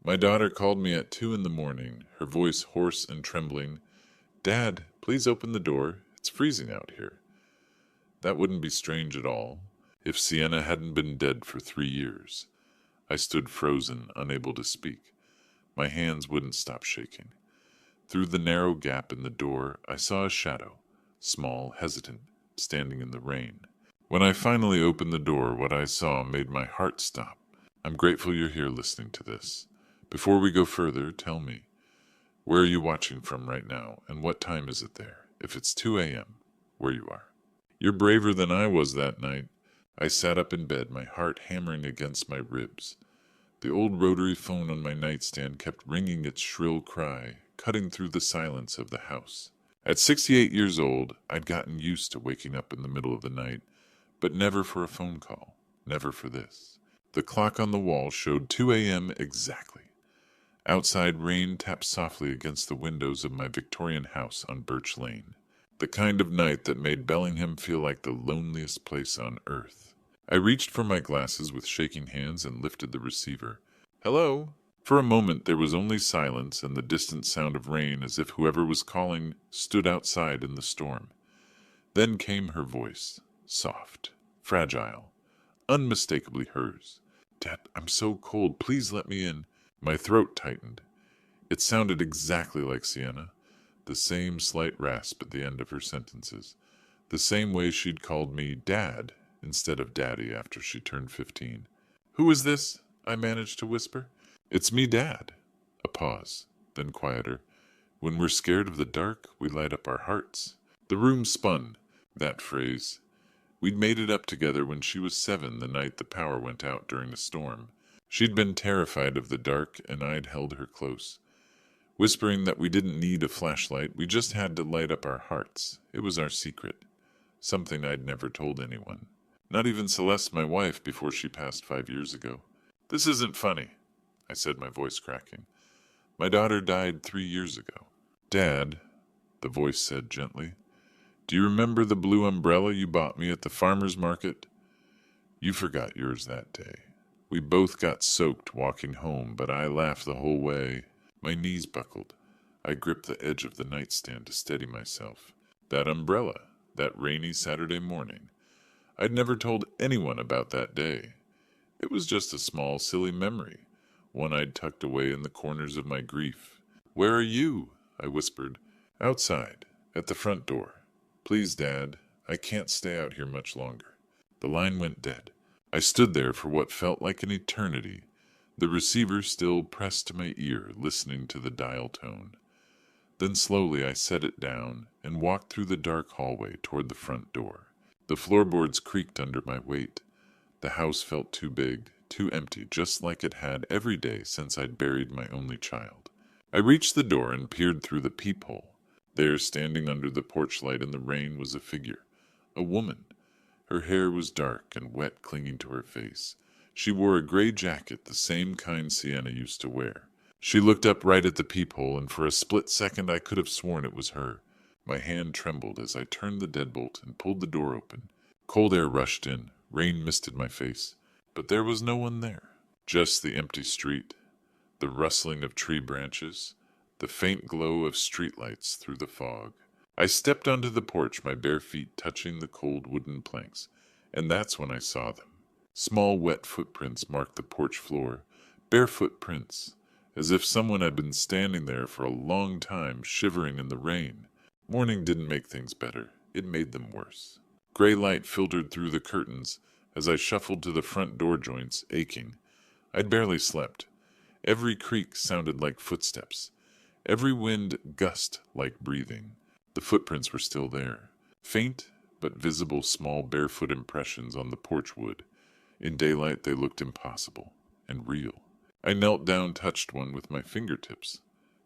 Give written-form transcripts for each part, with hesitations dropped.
My daughter called me at 2 in the morning, her voice hoarse and trembling. "Dad, please open the door. It's freezing out here." That wouldn't be strange at all if Sienna hadn't been dead for 3 years. I stood frozen, unable to speak. My hands wouldn't stop shaking. Through the narrow gap in the door, I saw a shadow, small, hesitant, standing in the rain. When I finally opened the door, what I saw made my heart stop. I'm grateful you're here listening to this. Before we go further, tell me, where are you watching from right now, and what time is it there? If it's 2 a.m., where you are. You're braver than I was that night. I sat up in bed, my heart hammering against my ribs. The old rotary phone on my nightstand kept ringing its shrill cry, cutting through the silence of the house. At 68 years old, I'd gotten used to waking up in the middle of the night, but never for a phone call, never for this. The clock on the wall showed 2 a.m. exactly. Outside, rain tapped softly against the windows of my Victorian house on Birch Lane. The kind of night that made Bellingham feel like the loneliest place on earth. I reached for my glasses with shaking hands and lifted the receiver. "Hello?" For a moment there was only silence and the distant sound of rain, as if whoever was calling stood outside in the storm. Then came her voice, soft, fragile, unmistakably hers. "Dad, I'm so cold. Please let me in." My throat tightened. It sounded exactly like Sienna. The same slight rasp at the end of her sentences. The same way she'd called me Dad instead of Daddy after she turned 15. "Who is this?" I managed to whisper. "It's me, Dad." A pause, then quieter. "When we're scared of the dark, we light up our hearts." The room spun. That phrase. We'd made it up together when she was 7, the night the power went out during a storm. She'd been terrified of the dark, and I'd held her close, whispering that we didn't need a flashlight, we just had to light up our hearts. It was our secret. Something I'd never told anyone. Not even Celeste, my wife, before she passed 5 years ago. "This isn't funny," I said, my voice cracking. "My daughter died 3 years ago." "Dad," the voice said gently, "do you remember the blue umbrella you bought me at the farmer's market? You forgot yours that day. We both got soaked walking home, but I laughed the whole way." My knees buckled. I gripped the edge of the nightstand to steady myself. That umbrella, that rainy Saturday morning. I'd never told anyone about that day. It was just a small, silly memory, one I'd tucked away in the corners of my grief. "Where are you?" I whispered. "Outside, at the front door. Please, Dad, I can't stay out here much longer." The line went dead. I stood there for what felt like an eternity, the receiver still pressed to my ear, listening to the dial tone. Then slowly I set it down and walked through the dark hallway toward the front door. The floorboards creaked under my weight. The house felt too big, too empty, just like it had every day since I'd buried my only child. I reached the door and peered through the peephole. There, standing under the porch light in the rain, was a figure, a woman. Her hair was dark and wet, clinging to her face. She wore a gray jacket, the same kind Sienna used to wear. She looked up right at the peephole, and for a split second I could have sworn it was her. My hand trembled as I turned the deadbolt and pulled the door open. Cold air rushed in, rain misted my face, but there was no one there. Just the empty street, the rustling of tree branches, the faint glow of streetlights through the fog. I stepped onto the porch, my bare feet touching the cold wooden planks, and that's when I saw them. Small wet footprints marked the porch floor, barefoot prints, as if someone had been standing there for a long time, shivering in the rain. Morning didn't make things better, it made them worse. Gray light filtered through the curtains as I shuffled to the front door joints, aching. I'd barely slept. Every creak sounded like footsteps. Every wind gust like breathing. The footprints were still there, faint but visible small barefoot impressions on the porch wood. In daylight they looked impossible and real. I knelt down, touched one with my fingertips.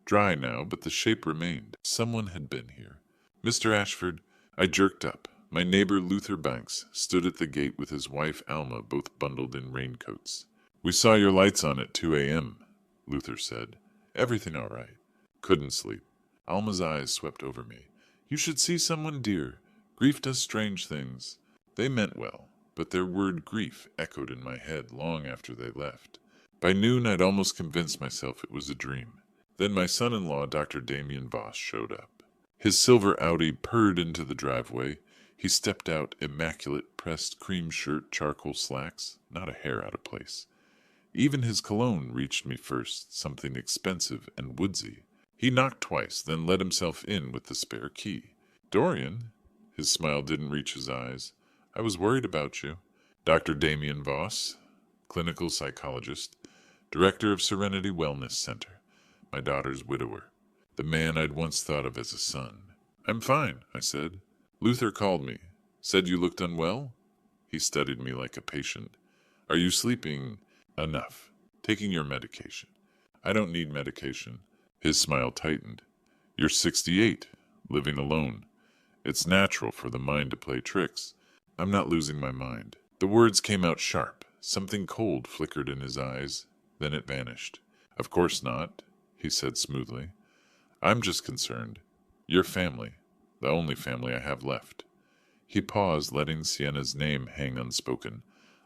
Dry now, but the shape remained. Someone had been here. "Mr. Ashford," I jerked up. My neighbor Luther Banks stood at the gate with his wife Alma, both bundled in raincoats. "We saw your lights on at 2 a.m., Luther said. "Everything all right?" "Couldn't sleep." Alma's eyes swept over me. "You should see someone, dear. Grief does strange things." They meant well, but their word grief echoed in my head long after they left. By noon, I'd almost convinced myself it was a dream. Then my son-in-law, Dr. Damien Voss, showed up. His silver Audi purred into the driveway. He stepped out, immaculate, pressed cream shirt, charcoal slacks, not a hair out of place. Even his cologne reached me first, something expensive and woodsy. He knocked twice, then let himself in with the spare key. "Dorian?" His smile didn't reach his eyes. "I was worried about you." Dr. Damien Voss, clinical psychologist, director of Serenity Wellness Center, my daughter's widower, the man I'd once thought of as a son. "I'm fine," I said. "Luther called me. Said you looked unwell?" He studied me like a patient. "Are you sleeping enough? Taking your medication?" "I don't need medication." His smile tightened. "You're 68, living alone. It's natural for the mind to play tricks." "I'm not losing my mind." The words came out sharp. Something cold flickered in his eyes. Then it vanished. "Of course not," he said smoothly. "I'm just concerned. Your family, the only family I have left." He paused, letting Sienna's name hang unspoken.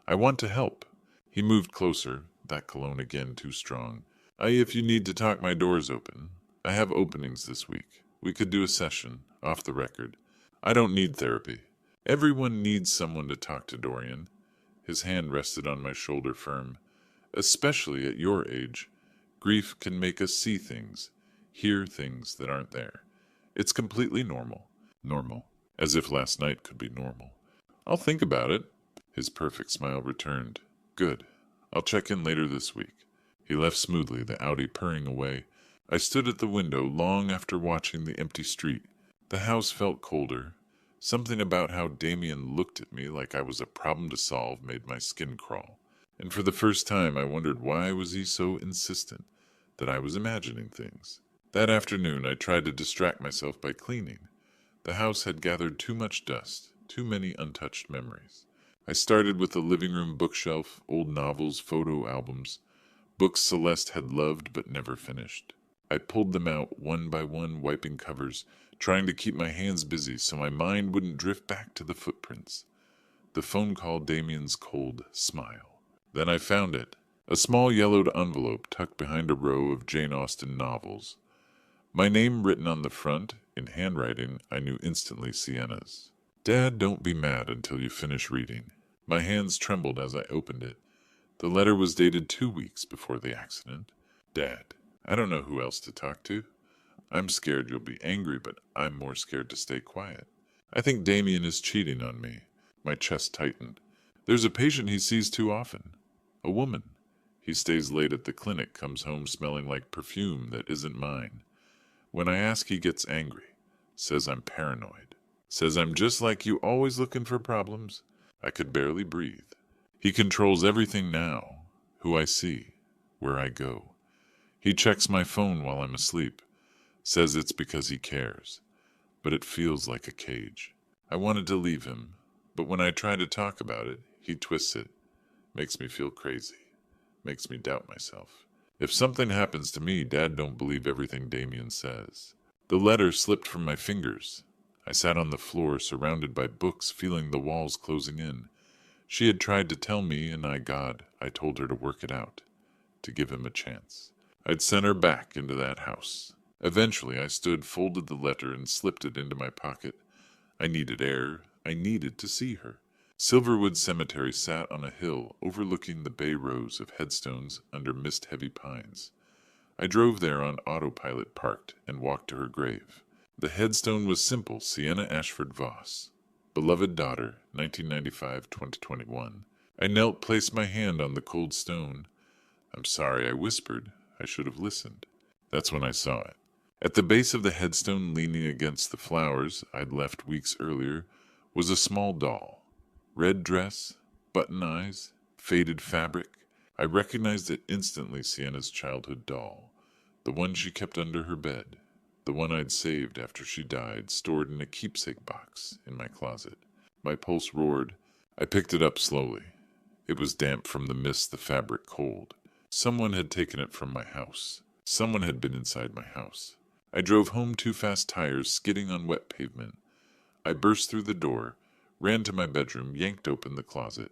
"I want to help." He moved closer, that cologne again too strong. If you need to talk, my door's open. I have openings this week. We could do a session, off the record. I don't need therapy. Everyone needs someone to talk to, Dorian." His hand rested on my shoulder firm. "Especially at your age. Grief can make us see things, hear things that aren't there. It's completely normal." Normal. As if last night could be normal. "I'll think about it." His perfect smile returned. "Good. I'll check in later this week." He left smoothly, the Audi purring away. I stood at the window long after watching the empty street. The house felt colder. Something about how Damien looked at me like I was a problem to solve made my skin crawl. And for the first time I wondered why was he so insistent that I was imagining things. That afternoon I tried to distract myself by cleaning. The house had gathered too much dust, too many untouched memories. I started with the living room bookshelf, old novels, photo albums, books Celeste had loved but never finished. I pulled them out one by one, wiping covers, trying to keep my hands busy so my mind wouldn't drift back to the footprints. The phone call, Damien's cold smile. Then I found it, a small yellowed envelope tucked behind a row of Jane Austen novels. My name written on the front, in handwriting I knew instantly Sienna's. "Dad, don't be mad until you finish reading." My hands trembled as I opened it. The letter was dated 2 weeks before the accident. "Dad, I don't know who else to talk to. I'm scared you'll be angry, but I'm more scared to stay quiet. I think Damien is cheating on me." My chest tightened. "There's a patient he sees too often. A woman. He stays late at the clinic, comes home smelling like perfume that isn't mine. When I ask, he gets angry. Says I'm paranoid. Says I'm just like you, always looking for problems." I could barely breathe. "He controls everything now. Who I see. Where I go. He checks my phone while I'm asleep. Says it's because he cares. But it feels like a cage. I wanted to leave him, but when I try to talk about it, he twists it. Makes me feel crazy. Makes me doubt myself. If something happens to me, Dad don't believe everything Damien says." The letter slipped from my fingers. I sat on the floor, surrounded by books, feeling the walls closing in. She had tried to tell me, and I told her to work it out, to give him a chance. I'd sent her back into that house. Eventually I stood, folded the letter, and slipped it into my pocket. I needed air. I needed to see her. Silverwood Cemetery sat on a hill overlooking the bay rows of headstones under mist-heavy pines. I drove there on autopilot, parked, and walked to her grave. The headstone was simple: Sienna Ashford Voss, beloved daughter, 1995-2021. I knelt, placed my hand on the cold stone. "I'm sorry," I whispered. I should have listened. That's when I saw it. At the base of the headstone, leaning against the flowers I'd left weeks earlier, was a small doll. Red dress, button eyes, faded fabric. I recognized it instantly, Sienna's childhood doll. The one she kept under her bed. The one I'd saved after she died, stored in a keepsake box in my closet. My pulse roared. I picked it up slowly. It was damp from the mist, the fabric cold. Someone had taken it from my house. Someone had been inside my house. I drove home, 2 fast tires skidding on wet pavement. I burst through the door, ran to my bedroom, yanked open the closet.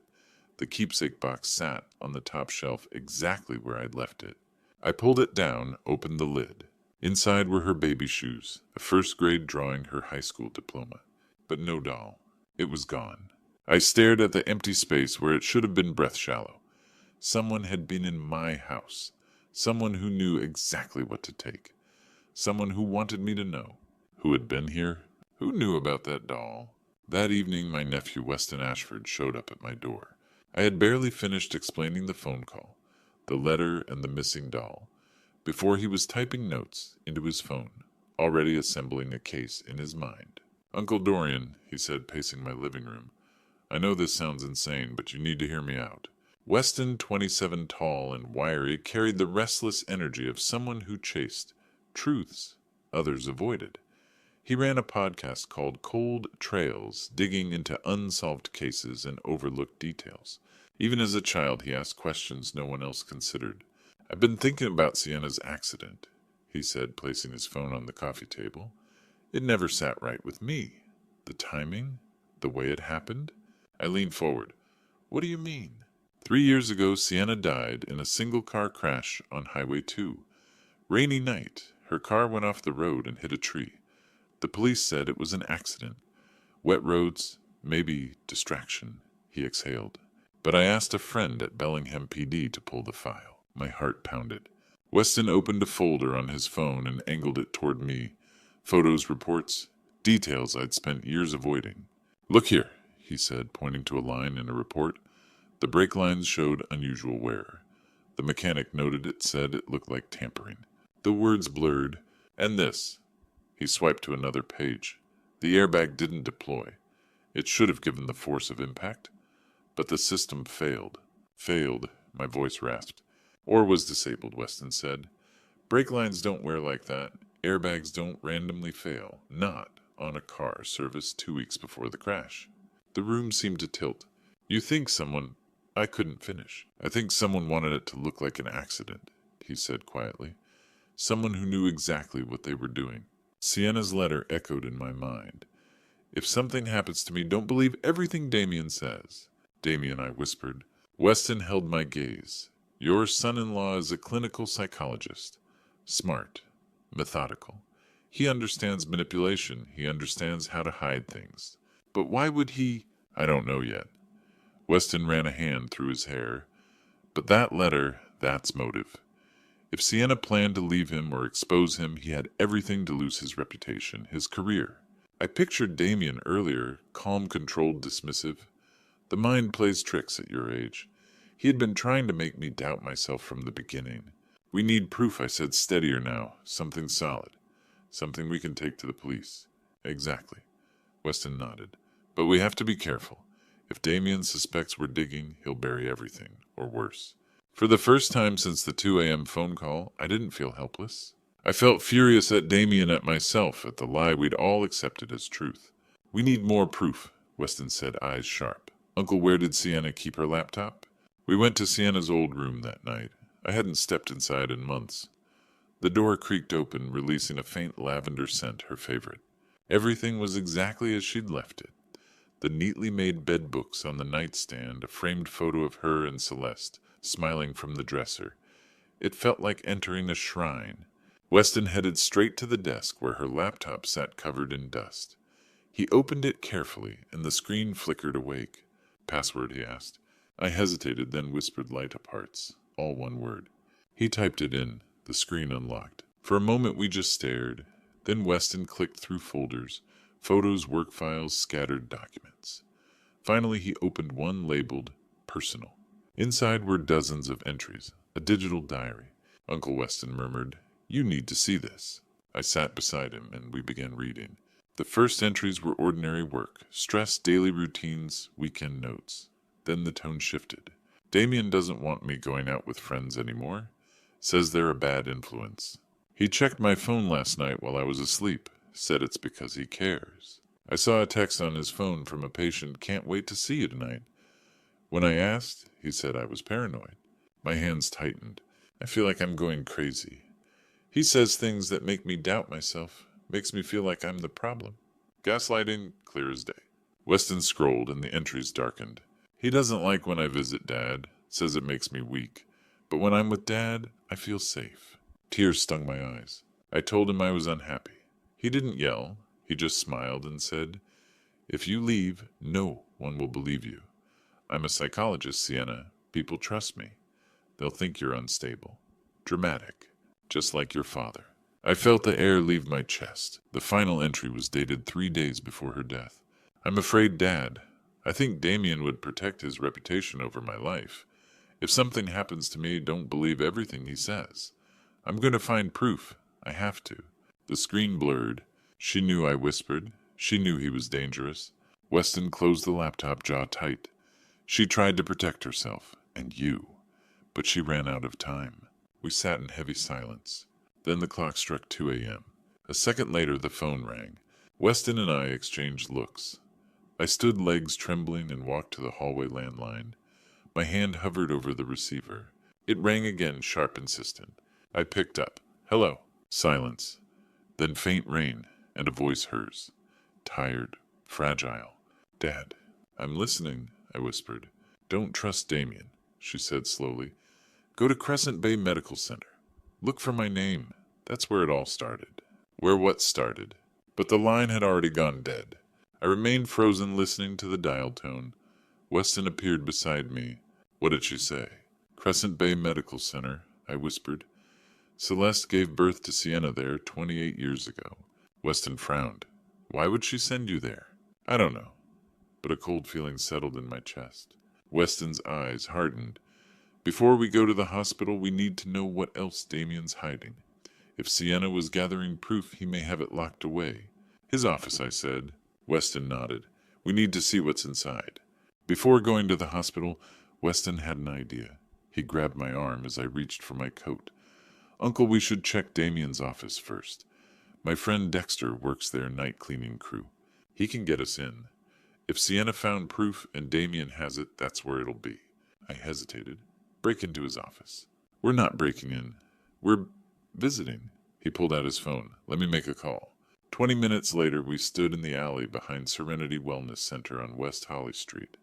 The keepsake box sat on the top shelf exactly where I'd left it. I pulled it down, opened the lid. Inside were her baby shoes, a first-grade drawing her high school diploma. But no doll. It was gone. I stared at the empty space where it should have been breath-shallow. Someone had been in my house. Someone who knew exactly what to take. Someone who wanted me to know. Who had been here? Who knew about that doll? That evening, my nephew Weston Ashford showed up at my door. I had barely finished explaining the phone call, the letter and the missing doll, before he was typing notes into his phone, already assembling a case in his mind. "Uncle Dorian," he said, pacing my living room, "I know this sounds insane, but you need to hear me out." Weston, 27, tall and wiry, carried the restless energy of someone who chased truths others avoided. He ran a podcast called Cold Trails, digging into unsolved cases and overlooked details. Even as a child, he asked questions no one else considered. "I've been thinking about Sienna's accident," he said, placing his phone on the coffee table. "It never sat right with me. The timing, the way it happened." I leaned forward. "What do you mean?" 3 years ago, Sienna died in a single-car crash on Highway 2. Rainy night, her car went off the road and hit a tree. The police said it was an accident. Wet roads, maybe distraction, he exhaled. But I asked a friend at Bellingham PD to pull the file. My heart pounded. Weston opened a folder on his phone and angled it toward me. Photos, reports, details I'd spent years avoiding. "Look here," he said, pointing to a line in a report. The brake lines showed unusual wear. The mechanic noted it, said it looked like tampering. The words blurred. "And this." He swiped to another page. "The airbag didn't deploy. It should have given the force of impact. But the system failed." "Failed," my voice rasped. "Or was disabled," Weston said. "Brake lines don't wear like that. Airbags don't randomly fail. Not on a car serviced 2 weeks before the crash." The room seemed to tilt. "You think someone—" I couldn't finish. "I think someone wanted it to look like an accident," he said quietly. "Someone who knew exactly what they were doing." Sienna's letter echoed in my mind. "If something happens to me, don't believe everything Damien says." "Damien," I whispered. Weston held my gaze. "Your son-in-law is a clinical psychologist. Smart. Methodical. He understands manipulation. He understands how to hide things. But why would he—" "I don't know yet." Weston ran a hand through his hair. "But that letter, that's motive. If Sienna planned to leave him or expose him, he had everything to lose his reputation, his career." I pictured Damien earlier, calm, controlled, dismissive. The mind plays tricks at your age. He had been trying to make me doubt myself from the beginning. "We need proof," I said, steadier now. "Something solid. Something we can take to the police." "Exactly." Weston nodded. "But we have to be careful. If Damien suspects we're digging, he'll bury everything, or worse." For the first time since the 2 a.m. phone call, I didn't feel helpless. I felt furious at Damien, at myself, at the lie we'd all accepted as truth. "We need more proof," Weston said, eyes sharp. "Uncle, where did Sienna keep her laptop?" We went to Sienna's old room that night. I hadn't stepped inside in months. The door creaked open, releasing a faint lavender scent, her favorite. Everything was exactly as she'd left it. The neatly made bed books on the nightstand, a framed photo of her and Celeste, smiling from the dresser. It felt like entering a shrine. Weston headed straight to the desk where her laptop sat covered in dust. He opened it carefully, and the screen flickered awake. "Password?" he asked. I hesitated, then whispered light parts, all one word. He typed it in. The screen unlocked. For a moment we just stared. Then Weston clicked through folders, photos, work files, scattered documents. Finally he opened one labeled Personal. Inside were dozens of entries, a digital diary. Uncle Weston murmured, "You need to see this." I sat beside him, and we began reading. The first entries were ordinary work, stress, daily routines, weekend notes. Then the tone shifted. "Damien doesn't want me going out with friends anymore. Says they're a bad influence. He checked my phone last night while I was asleep. Said it's because he cares. I saw a text on his phone from a patient. Can't wait to see you tonight. When I asked, he said I was paranoid. My hands tightened. I feel like I'm going crazy. He says things that make me doubt myself, makes me feel like I'm the problem. Gaslighting, clear as day." Weston scrolled, and the entries darkened. He doesn't like when I visit Dad, says it makes me weak. But when I'm with Dad, I feel safe. Tears stung my eyes. I told him I was unhappy. He didn't yell. He just smiled and said, "If you leave, no one will believe you. I'm a psychologist, Sienna. People trust me. They'll think you're unstable. Dramatic. Just like your father." I felt the air leave my chest. The final entry was dated 3 days before her death. "I'm afraid, Dad. I think Damien would protect his reputation over my life. If something happens to me, don't believe everything he says. I'm going to find proof. I have to." The screen blurred. She knew I whispered. She knew he was dangerous. Weston closed the laptop, jaw tight. She tried to protect herself, and you. But she ran out of time. We sat in heavy silence. Then the clock struck 2 a.m. A second later, the phone rang. Weston and I exchanged looks. I stood, legs trembling, and walked to the hallway landline. My hand hovered over the receiver. It rang again, sharp, insistent. I picked up. "Hello." Silence. Then faint rain, and a voice hers. Tired, fragile. "Dad." "I'm listening," I whispered. "Don't trust Damien," she said slowly. "Go to Crescent Bay Medical Center. Look for my name. That's where it all started." Where what started? But the line had already gone dead. I remained frozen, listening to the dial tone. Weston appeared beside me. "What did she say?" "Crescent Bay Medical Center," I whispered. "Celeste gave birth to Sienna there 28 years ago." Weston frowned. "Why would she send you there?" "I don't know." But a cold feeling settled in my chest. Weston's eyes hardened. "Before we go to the hospital, we need to know what else Damien's hiding. If Sienna was gathering proof, he may have it locked away." "His office," I said. Weston nodded. "We need to see what's inside." Before going to the hospital, Weston had an idea. He grabbed my arm as I reached for my coat. "Uncle, we should check Damien's office first. My friend Dexter works their night cleaning crew. He can get us in. If Sienna found proof and Damien has it, that's where it'll be." I hesitated. "Break into his office." "We're not breaking in. We're visiting." He pulled out his phone. "Let me make a call." 20 minutes later, we stood in the alley behind Serenity Wellness Center on West Holly Street.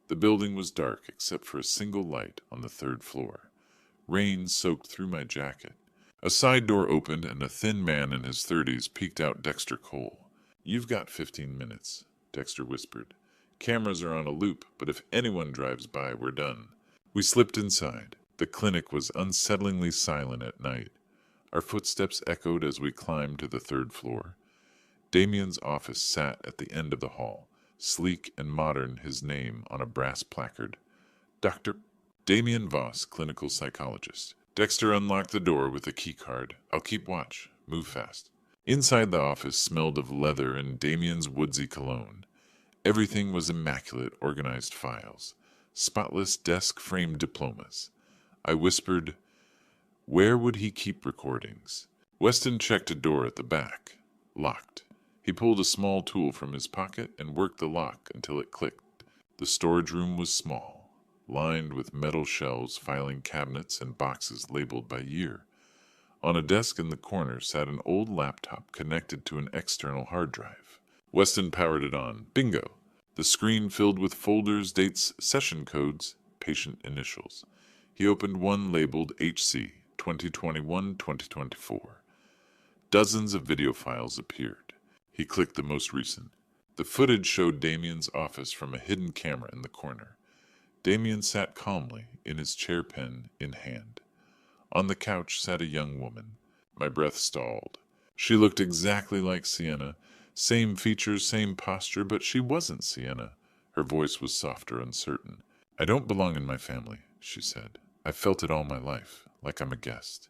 The building was dark except for a single light on the 3rd floor. Rain soaked through my jacket. A side door opened and a thin man in his 30s peeked out. Dexter Cole. "You've got 15 minutes, Dexter whispered. "Cameras are on a loop, but if anyone drives by, we're done." We slipped inside. The clinic was unsettlingly silent at night. Our footsteps echoed as we climbed to the 3rd floor. Damien's office sat at the end of the hall, sleek and modern, his name on a brass placard. "Dr. Damien Voss, clinical psychologist." Dexter unlocked the door with a key card. "I'll keep watch. Move fast." Inside, the office smelled of leather and Damien's woodsy cologne. Everything was immaculate, organized files. Spotless desk-framed diplomas. I whispered, "Where would he keep recordings?" Weston checked a door at the back. Locked. He pulled a small tool from his pocket and worked the lock until it clicked. The storage room was small, lined with metal shelves, filing cabinets, and boxes labeled by year. On a desk in the corner sat an old laptop connected to an external hard drive. Weston powered it on. Bingo! The screen filled with folders, dates, session codes, patient initials. He opened one labeled HC 2021-2024. Dozens of video files appeared. He clicked the most recent. The footage showed Damien's office from a hidden camera in the corner. Damien sat calmly, in his chair, pen in hand. On the couch sat a young woman. My breath stalled. She looked exactly like Sienna. Same features, same posture, but she wasn't Sienna. Her voice was softer, uncertain. "I don't belong in my family," she said. "I've felt it all my life, like I'm a guest.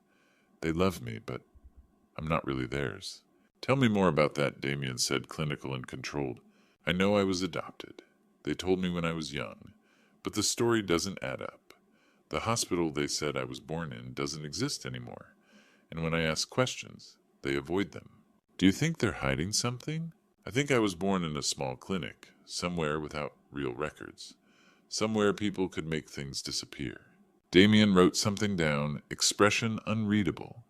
They love me, but I'm not really theirs." "Tell me more about that," Damien said, clinical and controlled. "I know I was adopted. They told me when I was young. But the story doesn't add up. The hospital they said I was born in doesn't exist anymore. And when I ask questions, they avoid them. Do you think they're hiding something? I think I was born in a small clinic, somewhere without real records. Somewhere people could make things disappear." Damien wrote something down, expression unreadable.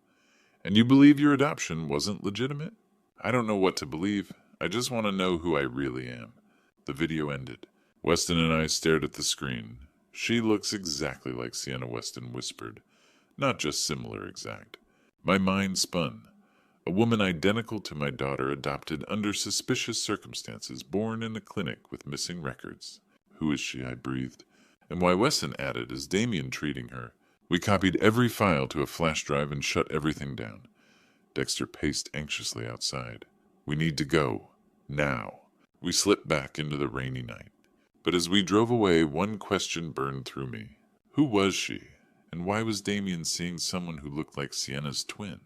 "And you believe your adoption wasn't legitimate?" "I don't know what to believe. I just want to know who I really am." The video ended. Weston and I stared at the screen. She looks exactly like Sienna, Weston whispered. Not just similar, exact. My mind spun. A woman identical to my daughter, adopted under suspicious circumstances, born in a clinic with missing records. Who is she? I breathed. And why, Weston added, is Damien treating her? We copied every file to a flash drive and shut everything down. Dexter paced anxiously outside. We need to go. Now. We slipped back into the rainy night. But as we drove away, one question burned through me. Who was she? And why was Damien seeing someone who looked like Sienna's twin?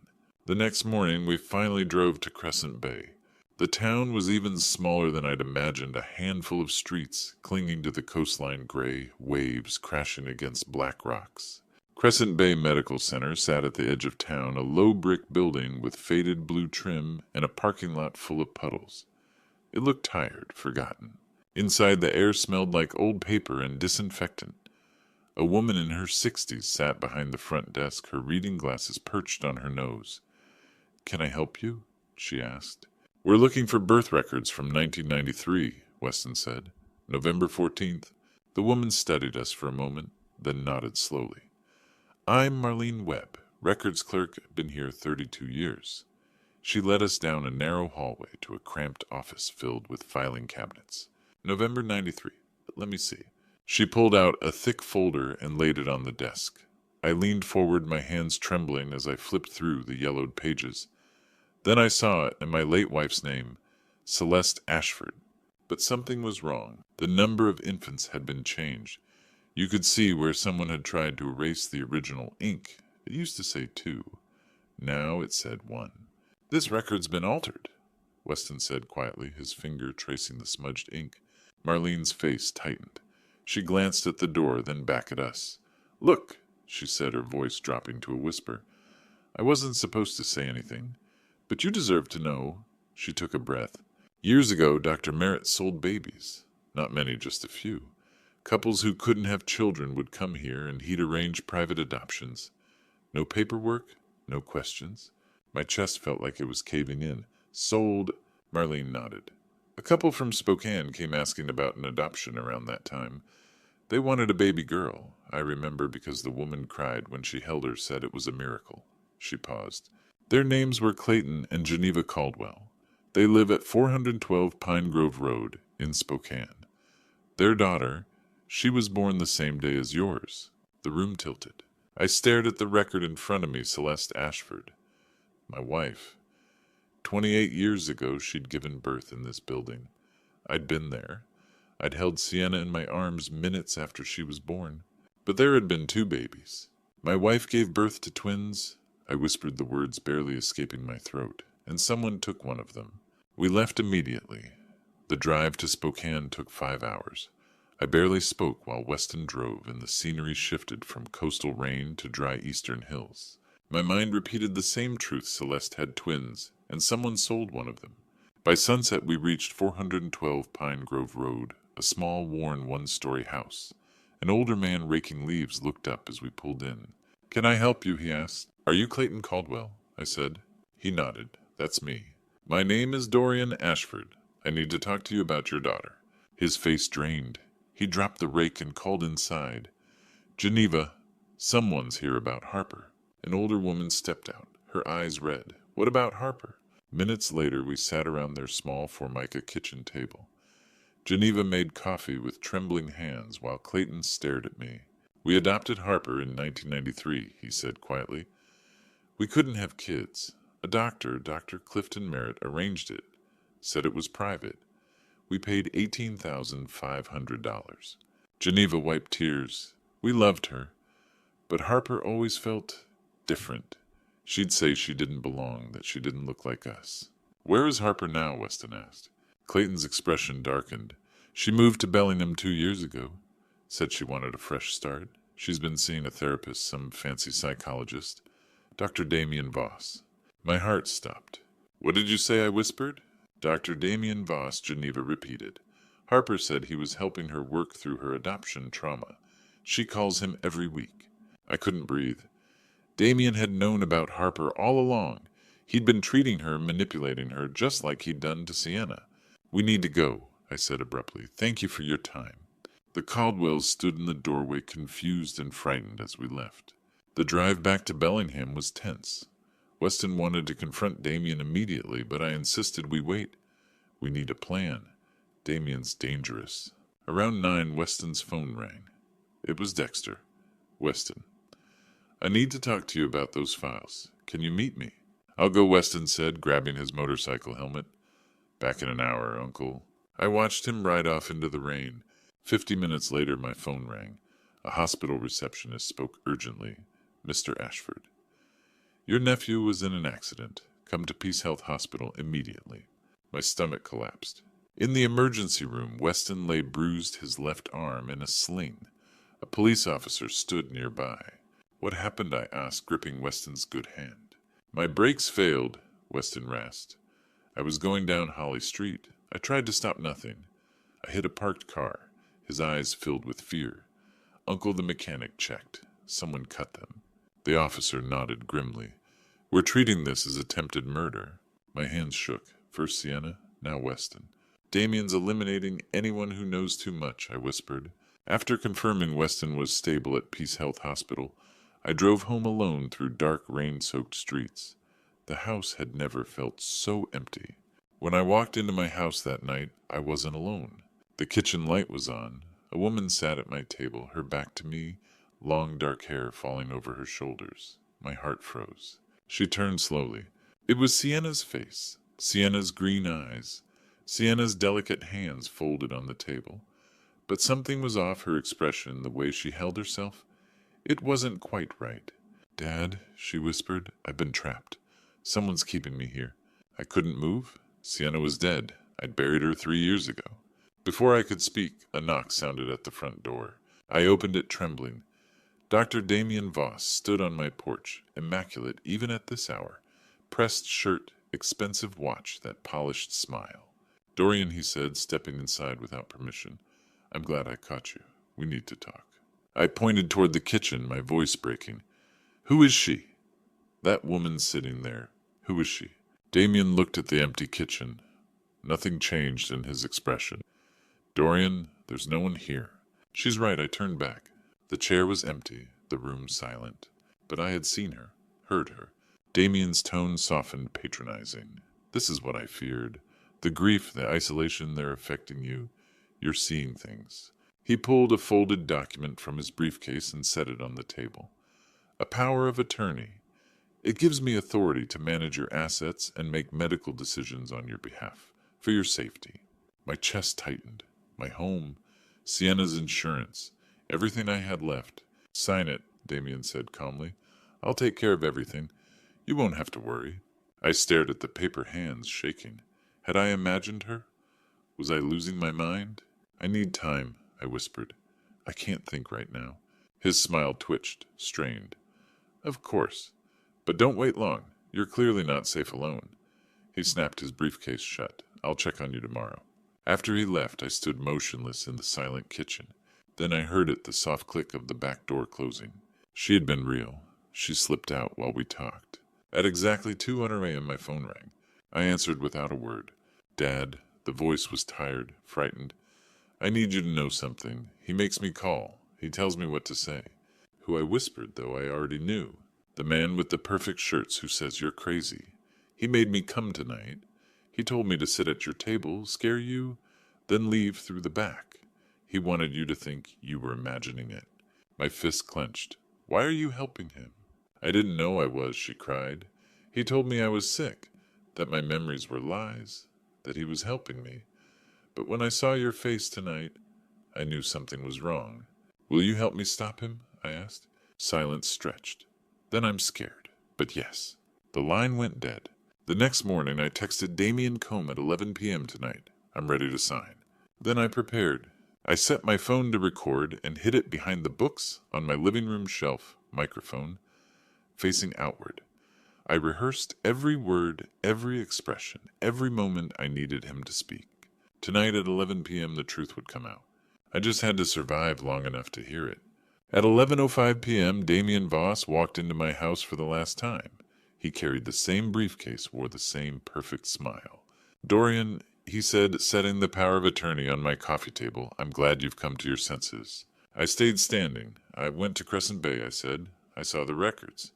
The next morning, we finally drove to Crescent Bay. The town was even smaller than I'd imagined, a handful of streets clinging to the coastline, gray waves crashing against black rocks. Crescent Bay Medical Center sat at the edge of town, a low brick building with faded blue trim and a parking lot full of puddles. It looked tired, forgotten. Inside, the air smelled like old paper and disinfectant. A woman in her 60s sat behind the front desk, her reading glasses perched on her nose. Can I help you? She asked. We're looking for birth records from 1993, Weston said. November 14th. The woman studied us for a moment, then nodded slowly. I'm Marlene Webb, records clerk, been here 32 years. She led us down a narrow hallway to a cramped office filled with filing cabinets. November 93. Let me see. She pulled out a thick folder and laid it on the desk. I leaned forward, my hands trembling as I flipped through the yellowed pages. Then I saw it, and my late wife's name, Celeste Ashford. But something was wrong. The number of infants had been changed. You could see where someone had tried to erase the original ink. It used to say 2. Now it said 1. This record's been altered, Weston said quietly, his finger tracing the smudged ink. Marlene's face tightened. She glanced at the door, then back at us. Look, she said, her voice dropping to a whisper. I wasn't supposed to say anything, but you deserve to know. She took a breath. Years ago, Dr. Merritt sold babies. Not many, just a few. Couples who couldn't have children would come here, and he'd arrange private adoptions. No paperwork, no questions. My chest felt like it was caving in. Sold, Marlene nodded. A couple from Spokane came asking about an adoption around that time. They wanted a baby girl, I remember, because the woman cried when she held her, said it was a miracle. She paused. Their names were Clayton and Geneva Caldwell. They live at 412 Pine Grove Road in Spokane. Their daughter, she was born the same day as yours. The room tilted. I stared at the record in front of me, Celeste Ashford. My wife. 28 years ago, she'd given birth in this building. I'd been there. I'd held Sienna in my arms minutes after she was born. But there had been 2 babies. My wife gave birth to twins. I whispered the words barely escaping my throat, and someone took one of them. We left immediately. The drive to Spokane took 5 hours. I barely spoke while Weston drove, and the scenery shifted from coastal rain to dry eastern hills. My mind repeated the same truth. Celeste had twins, and someone sold one of them. By sunset, we reached 412 Pine Grove Road, a small, worn, one-story house. An older man raking leaves looked up as we pulled in. Can I help you? He asked. Are you Clayton Caldwell? I said. He nodded. That's me. My name is Dorian Ashford. I need to talk to you about your daughter. His face drained. He dropped the rake and called inside. Geneva, someone's here about Harper. An older woman stepped out, her eyes red. What about Harper? Minutes later, we sat around their small Formica kitchen table. Geneva made coffee with trembling hands while Clayton stared at me. We adopted Harper in 1993, he said quietly. We couldn't have kids. A doctor, Dr. Clifton Merritt, arranged it. Said it was private. We paid $18,500. Geneva wiped tears. We loved her. But Harper always felt different. She'd say she didn't belong, that she didn't look like us. Where is Harper now? Weston asked. Clayton's expression darkened. She moved to Bellingham 2 years ago. Said she wanted a fresh start. She's been seeing a therapist, some fancy psychologist. Dr. Damien Voss. My heart stopped. What did you say? I whispered. Dr. Damien Voss, Geneva repeated. Harper said he was helping her work through her adoption trauma. She calls him every week. I couldn't breathe. Damien had known about Harper all along. He'd been treating her, manipulating her, just like he'd done to Sienna. We need to go, I said abruptly. Thank you for your time. The Caldwells stood in the doorway, confused and frightened as we left. The drive back to Bellingham was tense. Weston wanted to confront Damien immediately, but I insisted we wait. We need a plan. Damien's dangerous. Around 9, Weston's phone rang. It was Dexter. Weston. I need to talk to you about those files. Can you meet me? I'll go, Weston said, grabbing his motorcycle helmet. Back in an hour, Uncle. I watched him ride off into the rain. 50 minutes later, my phone rang. A hospital receptionist spoke urgently. Mr. Ashford. Your nephew was in an accident. Come to Peace Health Hospital immediately. My stomach collapsed. In the emergency room, Weston lay bruised, his left arm in a sling. A police officer stood nearby. What happened? I asked, gripping Weston's good hand. My brakes failed, Weston rasped. I was going down Holly Street. I tried to stop nothing. I hit a parked car. His eyes filled with fear. Uncle the mechanic checked. Someone cut them. The officer nodded grimly. We're treating this as attempted murder. My hands shook. First Sienna, now Weston. Damien's eliminating anyone who knows too much, I whispered. After confirming Weston was stable at Peace Health Hospital, I drove home alone through dark, rain-soaked streets. The house had never felt so empty. When I walked into my house that night, I wasn't alone. The kitchen light was on. A woman sat at my table, her back to me, long dark hair falling over her shoulders. My heart froze. She turned slowly. It was Sienna's face, Sienna's green eyes, Sienna's delicate hands folded on the table. But something was off her expression, the way she held herself. It wasn't quite right. Dad, she whispered, I've been trapped. Someone's keeping me here. I couldn't move. Sienna was dead. I'd buried her 3 years ago. Before I could speak, a knock sounded at the front door. I opened it trembling. Dr. Damien Voss stood on my porch, immaculate even at this hour. Pressed shirt, expensive watch, that polished smile. Dorian, he said, stepping inside without permission. I'm glad I caught you. We need to talk. I pointed toward the kitchen, my voice breaking. Who is she? That woman sitting there. Who is she? Damien looked at the empty kitchen. Nothing changed in his expression. Dorian, there's no one here. She's right, I turned back. The chair was empty, the room silent. But I had seen her, heard her. Damien's tone softened, patronizing. This is what I feared. The grief, the isolation, they're affecting you. You're seeing things. He pulled a folded document from his briefcase and set it on the table. A power of attorney. It gives me authority to manage your assets and make medical decisions on your behalf, for your safety. My chest tightened. My home, Sienna's insurance, everything I had left. Sign it, Damien said calmly. I'll take care of everything. You won't have to worry. I stared at the paper, hands shaking. Had I imagined her? Was I losing my mind? I need time, I whispered. I can't think right now. His smile twitched, strained. Of course. But don't wait long. You're clearly not safe alone. He snapped his briefcase shut. I'll check on you tomorrow. After he left, I stood motionless in the silent kitchen. Then I heard it, the soft click of the back door closing. She had been real. She slipped out while we talked. At exactly 2:00 a.m. my phone rang. I answered without a word. Dad, the voice was tired, frightened. I need you to know something. He makes me call. He tells me what to say. Who I whispered, though I already knew. The man with the perfect shirts who says you're crazy. He made me come tonight. He told me to sit at your table, scare you, then leave through the back. He wanted you to think you were imagining it. My fist clenched. Why are you helping him? I didn't know I was, she cried. He told me I was sick, that my memories were lies, that he was helping me. But when I saw your face tonight, I knew something was wrong. Will you help me stop him? I asked. Silence stretched. Then I'm scared. But yes. The line went dead. The next morning I texted Damien Combe at 11 p.m. tonight. I'm ready to sign. Then I prepared. I set my phone to record and hid it behind the books on my living room shelf, microphone, facing outward. I rehearsed every word, every expression, every moment I needed him to speak. Tonight at 11 p.m. the truth would come out. I just had to survive long enough to hear it. At 11:05 p.m., Damien Voss walked into my house for the last time. He carried the same briefcase, wore the same perfect smile. Dorian, he said, setting the power of attorney on my coffee table. I'm glad you've come to your senses. I stayed standing. I went to Crescent Bay, I said. I saw the records.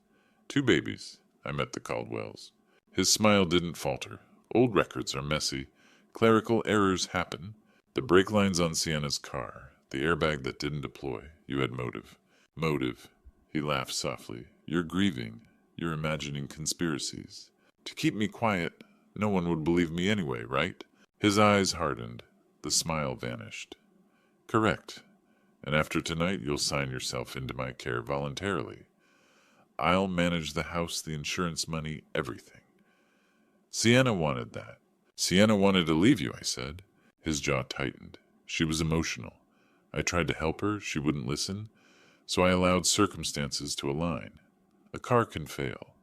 2 babies. I met the Caldwells. His smile didn't falter. Old records are messy. Clerical errors happen. The brake lines on Sienna's car. The airbag that didn't deploy. You had motive. Motive. He laughed softly. You're grieving. You're imagining conspiracies. To keep me quiet. No one would believe me anyway, right? His eyes hardened. The smile vanished. Correct. And after tonight, you'll sign yourself into my care voluntarily. I'll manage the house, the insurance money, everything. Sienna wanted that. Sienna wanted to leave you, I said. His jaw tightened. She was emotional. I tried to help her. She wouldn't listen. So I allowed circumstances to align. A car can fail.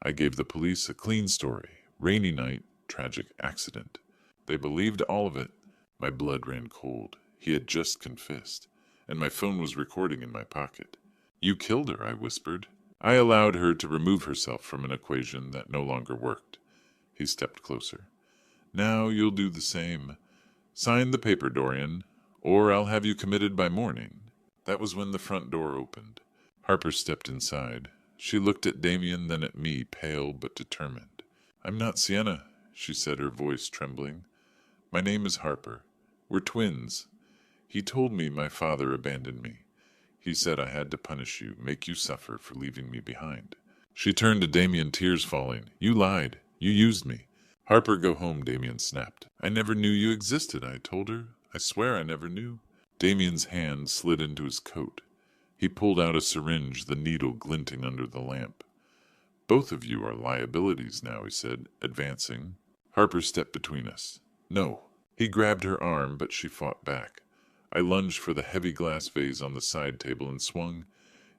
I gave the police a clean story. Rainy night, tragic accident. They believed all of it. My blood ran cold. He had just confessed. And my phone was recording in my pocket. You killed her, I whispered. I allowed her to remove herself from an equation that no longer worked. He stepped closer. Now you'll do the same. Sign the paper, Dorian, or I'll have you committed by morning. That was when the front door opened. Harper stepped inside. She looked at Damien, then at me, pale but determined. I'm not Sienna, she said, her voice trembling. My name is Harper. We're twins. He told me my father abandoned me. He said I had to punish you, make you suffer for leaving me behind. She turned to Damien, tears falling. You lied. You used me. Harper, go home, Damien snapped. I never knew you existed, I told her. I swear I never knew. Damien's hand slid into his coat. He pulled out a syringe, the needle glinting under the lamp. Both of you are liabilities now, he said, advancing. Harper stepped between us. No. He grabbed her arm, but she fought back. I lunged for the heavy glass vase on the side table and swung.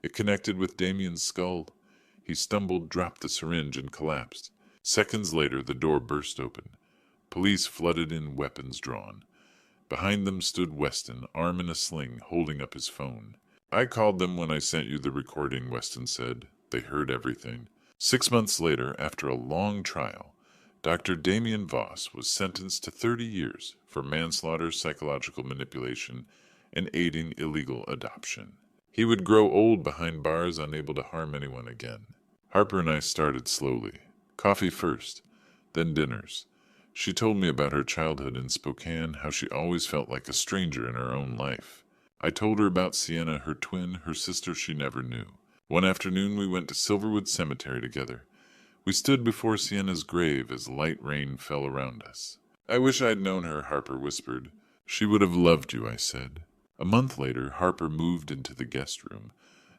It connected with Damien's skull. He stumbled, dropped the syringe, and collapsed. Seconds later, the door burst open. Police flooded in, weapons drawn. Behind them stood Weston, arm in a sling, holding up his phone. I called them when I sent you the recording, Weston said. They heard everything. 6 months later, after a long trial, Dr. Damien Voss was sentenced to 30 years for manslaughter, psychological manipulation, and aiding illegal adoption. He would grow old behind bars, unable to harm anyone again. Harper and I started slowly. Coffee first, then dinners. She told me about her childhood in Spokane, how she always felt like a stranger in her own life. I told her about Sienna, her twin, her sister she never knew. One afternoon we went to Silverwood Cemetery together. We stood before Sienna's grave as light rain fell around us. I wish I'd known her, Harper whispered. She would have loved you, I said. A month later, Harper moved into the guest room,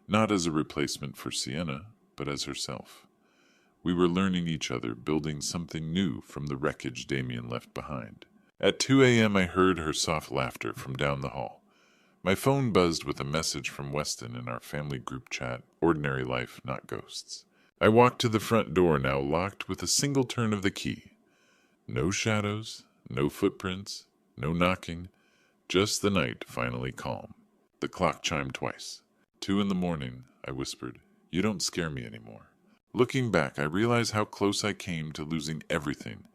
not as a replacement for Sienna, but as herself. We were learning each other, building something new from the wreckage Damien left behind. At 2 a.m. I heard her soft laughter from down the hall. My phone buzzed with a message from Weston in our family group chat, Ordinary Life, Not Ghosts. I walked to the front door, now locked with a single turn of the key. No shadows, no footprints, no knocking, just the night finally calm. The clock chimed twice. 2 a.m, I whispered. You don't scare me anymore. Looking back, I realize how close I came to losing everything,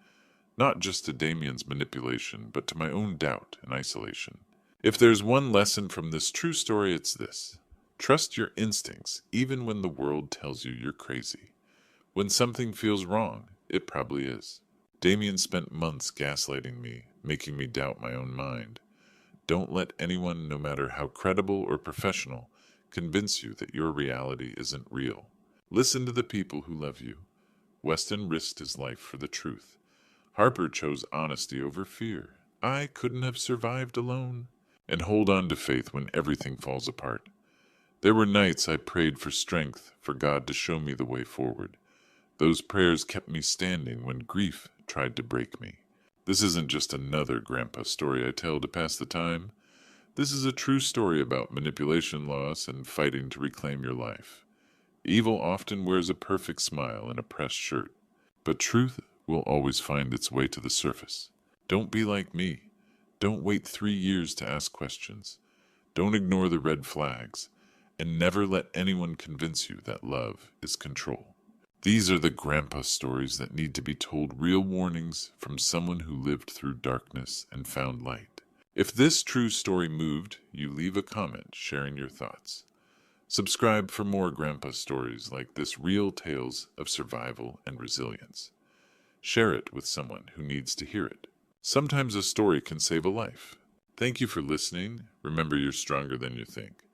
not just to Damien's manipulation, but to my own doubt and isolation. If there's one lesson from this true story, it's this. Trust your instincts, even when the world tells you you're crazy. When something feels wrong, it probably is. Damien spent months gaslighting me, making me doubt my own mind. Don't let anyone, no matter how credible or professional, convince you that your reality isn't real. Listen to the people who love you. Weston risked his life for the truth. Harper chose honesty over fear. I couldn't have survived alone. And hold on to faith when everything falls apart. There were nights I prayed for strength, for God to show me the way forward. Those prayers kept me standing when grief tried to break me. This isn't just another grandpa story I tell to pass the time. This is a true story about manipulation, loss, and fighting to reclaim your life. Evil often wears a perfect smile and a pressed shirt, but truth will always find its way to the surface. Don't be like me. Don't wait 3 years to ask questions. Don't ignore the red flags, and never let anyone convince you that love is control. These are the grandpa stories that need to be told, real warnings from someone who lived through darkness and found light. If this true story moved you, leave a comment sharing your thoughts. Subscribe for more grandpa stories like this, real tales of survival and resilience. Share it with someone who needs to hear it. Sometimes a story can save a life. Thank you for listening. Remember, you're stronger than you think.